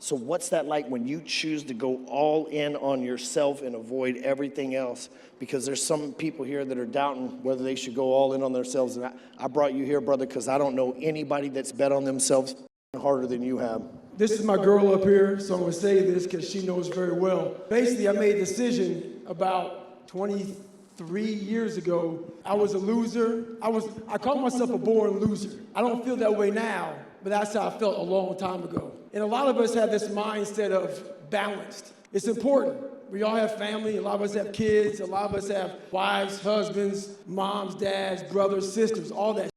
So what's that like when you choose to go all in on yourself and avoid everything else? Because there's some people here that are doubting whether they should go all in on themselves. And I brought you here, brother, because I don't know anybody that's bet on themselves harder than you have. This is my girl up here, so I'm going to say this because she knows very well. Basically, I made a decision about 23 years ago. I was a loser. I call myself a born loser. I don't feel that way now, but that's how I felt a long time ago. And a lot of us have this mindset of balanced. It's important. We all have family. A lot of us have kids. A lot of us have wives, husbands, moms, dads, brothers, sisters, all that.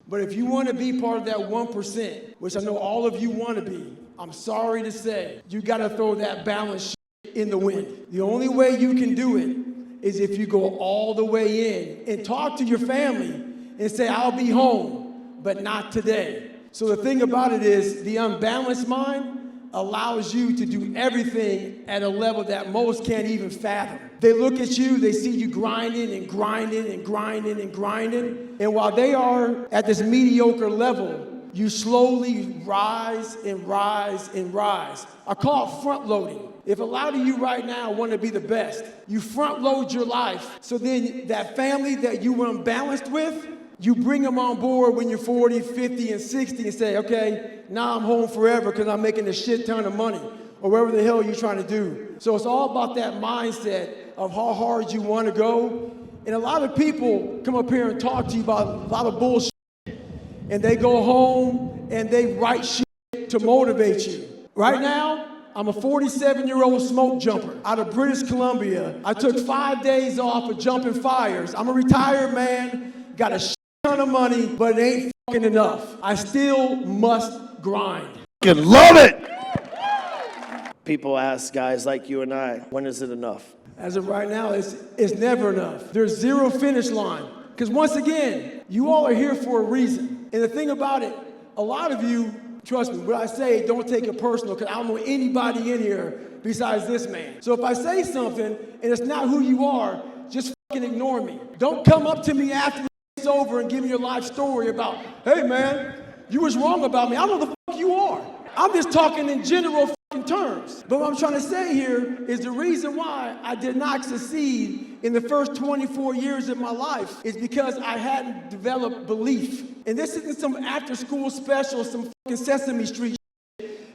But if you want to be part of that 1%, which I know all of you want to be, I'm sorry to say, you got to throw that balance in the wind. The only way you can do it is if you go all the way in and talk to your family and say, I'll be home, but not today. So the thing about it is the unbalanced mind allows you to do everything at a level that most can't even fathom. They look at you, they see you grinding and grinding and grinding and grinding. And while they are at this mediocre level, you slowly rise and rise and rise. I call it front loading. If a lot of you right now want to be the best, you front load your life. So then that family that you were unbalanced with, you bring them on board when you're 40, 50, and 60 and say, okay, now I'm home forever because I'm making a shit ton of money, or whatever the hell you're trying to do. So it's all about that mindset of how hard you want to go. And a lot of people come up here and talk to you about a lot of bullshit, and they go home and they write shit to motivate you. Right now, I'm a 47-year-old smoke jumper out of British Columbia. I took 5 days off of jumping fires. I'm a retired man, got a shit ton of money, but it ain't fucking enough. I still must grind. You love it! People ask guys like you and I, when is it enough? As of right now, it's never enough. There's zero finish line. Because once again, you all are here for a reason. And the thing about it, a lot of you, trust me, what I say, don't take it personal, because I don't know anybody in here besides this man. So if I say something and it's not who you are, just fucking ignore me. Don't come up to me after it's over and give me your life story about, hey man, you was wrong about me. I don't know the fuck you are. I'm just talking in general fucking terms. But what I'm trying to say here is the reason why I did not succeed in the first 24 years of my life is because I hadn't developed belief. And this isn't some after-school special, some fucking Sesame Street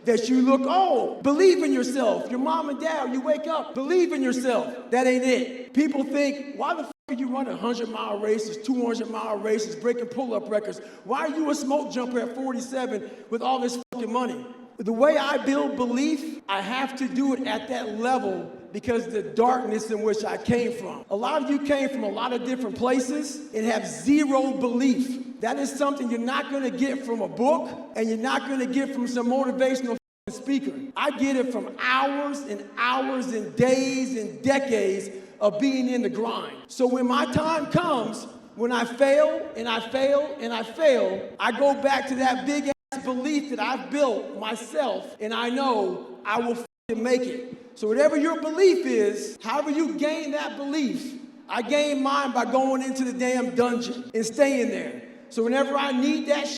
that you look, oh, believe in yourself. Your mom and dad, you wake up, believe in yourself. That ain't it. People think, why the fuck are you running 100-mile races, 200-mile races, breaking pull-up records? Why are you a smoke jumper at 47 with all this fucking money? The way I build belief, I have to do it at that level because of the darkness in which I came from. A lot of you came from a lot of different places and have zero belief. That is something you're not going to get from a book, and you're not going to get from some motivational speaker. I get it from hours and hours and days and decades of being in the grind. So when my time comes, when I fail and I fail and I fail, I go back to that big ass belief that I've built myself, and I know I will fucking make it. So whatever your belief is, however you gain that belief, I gain mine by going into the damn dungeon and staying there. So whenever I need that shit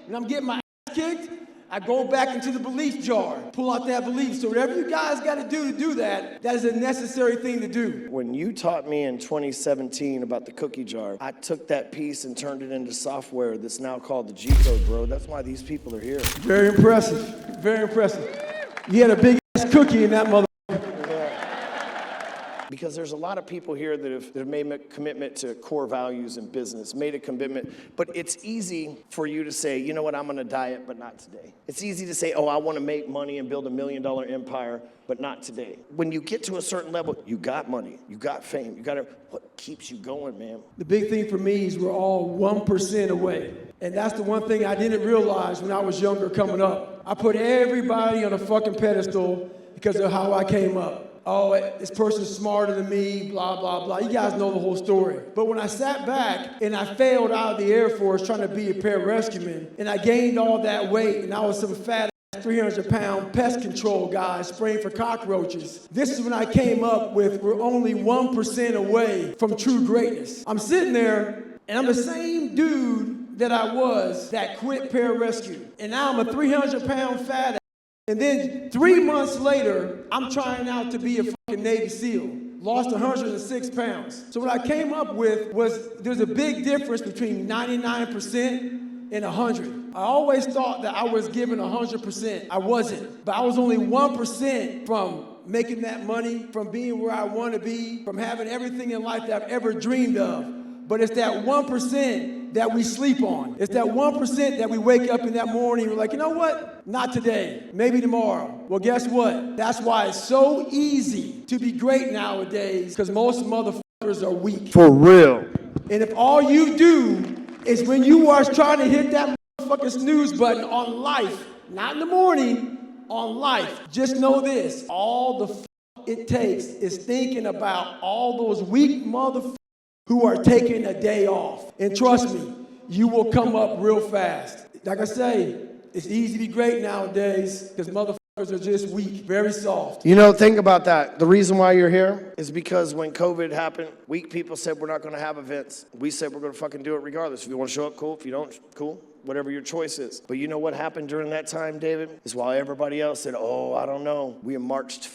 and I'm getting my ass kicked, I go back into the belief jar, pull out that belief. So whatever you guys got to do that, that is a necessary thing to do. When you taught me in 2017 about the cookie jar, I took that piece and turned it into software that's now called the G code, bro. That's why these people are here. Very impressive. Very impressive. You had a big ass cookie in that mother. Because there's a lot of people here that have made a commitment to core values in business, made a commitment, but it's easy for you to say, you know what, I'm going to diet, but not today. It's easy to say, oh, I want to make money and build $1 million empire, but not today. When you get to a certain level, you got money, you got fame, you got what keeps you going, man? The big thing for me is we're all 1% away. And that's the one thing I didn't realize when I was younger coming up. I put everybody on a fucking pedestal because of how I came up. Oh, this person's smarter than me, blah, blah, blah. You guys know the whole story. But when I sat back and I failed out of the Air Force trying to be a pararescueman, and I gained all that weight, and I was some fat 300-pound pest control guy spraying for cockroaches. This is when I came up with we're only 1% away from true greatness. I'm sitting there, and I'm the same dude that I was that quit pararescue. And now I'm a 300-pound fat And then 3 months later, I'm trying out to be a fucking Navy SEAL. Lost 106 pounds. So what I came up with was there's a big difference between 99% and 100. I always thought that I was giving 100%. I wasn't. But I was only 1% from making that money, from being where I want to be, from having everything in life that I've ever dreamed of. But it's that 1% that we sleep on. It's that 1% that we wake up in that morning and we're like, you know what? Not today. Maybe tomorrow. Well, guess what? That's why it's so easy to be great nowadays, because most motherfuckers are weak. For real. And if all you do is when you are trying to hit that motherfucking snooze button on life, not in the morning, on life, just know this. All the it takes is thinking about all those weak motherfuckers who are taking a day off. And trust me, you will come up real fast. Like I say, it's easy to be great nowadays because motherfuckers are just weak, very soft. You know, think about that. The reason why you're here is because when COVID happened, weak people said we're not going to have events. We said we're going to fucking do it regardless. If you want to show up, cool. If you don't, cool. Whatever your choice is. But you know what happened during that time, David? Is while everybody else said, oh, I don't know. We marched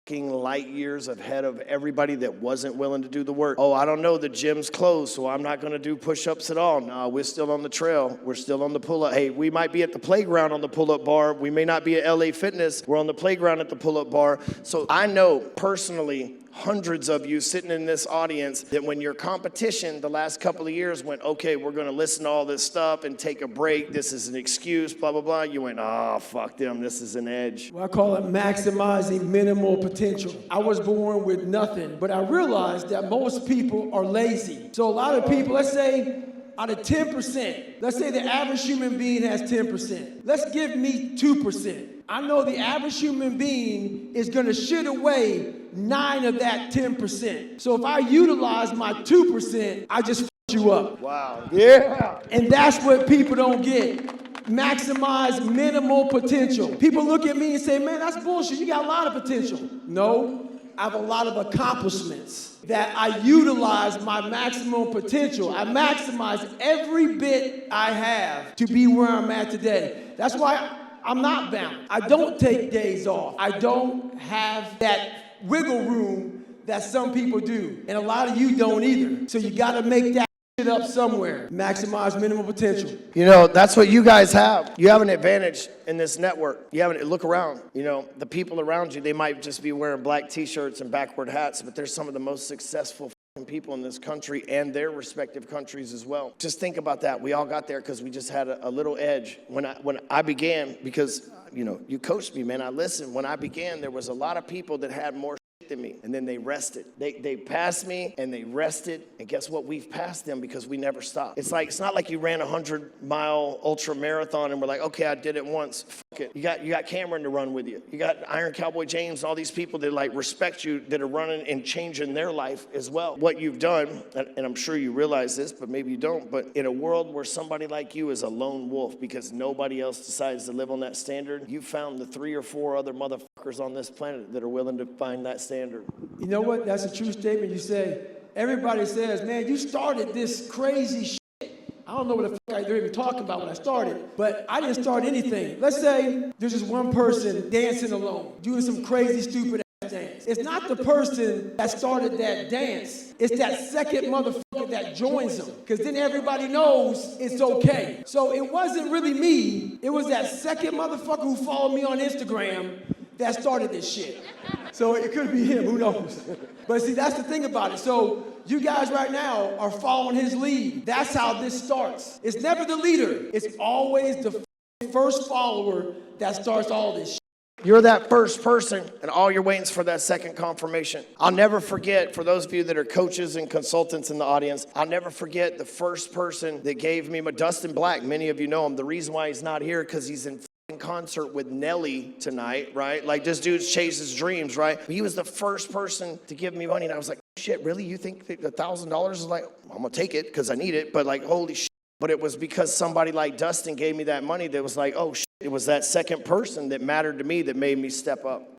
light years ahead of everybody that wasn't willing to do the work. Oh, I don't know, the gym's closed, so I'm not going to do push-ups at all. No, we're still on the trail. We're still on the pull-up. Hey, we might be at the playground on the pull-up bar. We may not be at LA Fitness. We're on the playground at the pull-up bar. So I know personally hundreds of you sitting in this audience that when your competition the last couple of years went, okay, we're going to listen to all this stuff and take a break. This is an excuse, blah, blah, blah. You went, oh, fuck them. This is an edge. Well, I call it maximizing minimal potential. I was born with nothing, but I realized that most people are lazy. So a lot of people, let's say, out of 10%, let's say the average human being has 10%. Let's give me 2%. I know the average human being is going to shit away 9 of that 10%. So if I utilize my 2%, I just f*** you up. Wow. Yeah. And that's what people don't get. Maximize minimal potential. People look at me and say, man, that's bullshit. You got a lot of potential. No, I have a lot of accomplishments that I utilize my maximum potential. I maximize every bit I have to be where I'm at today. That's why I'm not bound. I don't take days off. I don't have that wiggle room that some people do. And a lot of you don't either. So you gotta make that shit up somewhere. Maximize minimum potential. You know, that's what you guys have. You have an advantage in this network. You have an, look around. You know, the people around you, they might just be wearing black t-shirts and backward hats, but they're some of the most successful people in this country and their respective countries as well. Just think about that. We all got there because we just had a little edge. When I began, because, you know, you coached me, man, I listened. When I began, there was a lot of people that had more than me, and then they rested. They passed me and they rested, and guess what? We've passed them because we never stopped. It's not like you ran a 100-mile ultra marathon and we're like, okay, I did it once. Fuck it. You got Cameron to run with you. You got Iron Cowboy James, all these people that like respect you, that are running and changing their life as well. What you've done, and I'm sure you realize this, but maybe you don't, but in a world where somebody like you is a lone wolf because nobody else decides to live on that standard, you found the 3 or 4 other motherfuckers on this planet that are willing to find that standard. You know what? That's a true statement. You say, everybody says, man, you started this crazy shit. I don't know what the fuck they're even talking about when I started, but I didn't start anything. Let's say there's just one person dancing alone, doing some crazy, stupid ass dance. It's not the person that started that dance. It's that second motherfucker that joins them, because then everybody knows it's okay. So it wasn't really me. It was that second motherfucker who followed me on Instagram that started this shit. So it could be him, who knows? But see, that's the thing about it. So you guys right now are following his lead. That's how this starts. It's never the leader. It's always the first follower that starts all this shit. You're that first person, and all you're waiting is for that second confirmation. I'll never forget, for those of you that are coaches and consultants in the audience, I'll never forget the first person that gave me, Dustin Black, many of you know him. The reason why he's not here, because he's in concert with Nelly tonight, right? Like, this dude chases dreams, right? He was the first person to give me money, and I was like, shit, really? You think $1,000 is like, I'm gonna take it because I need it, but like, holy shit. But it was because somebody like Dustin gave me that money that was like, oh shit, it was that second person that mattered to me that made me step up.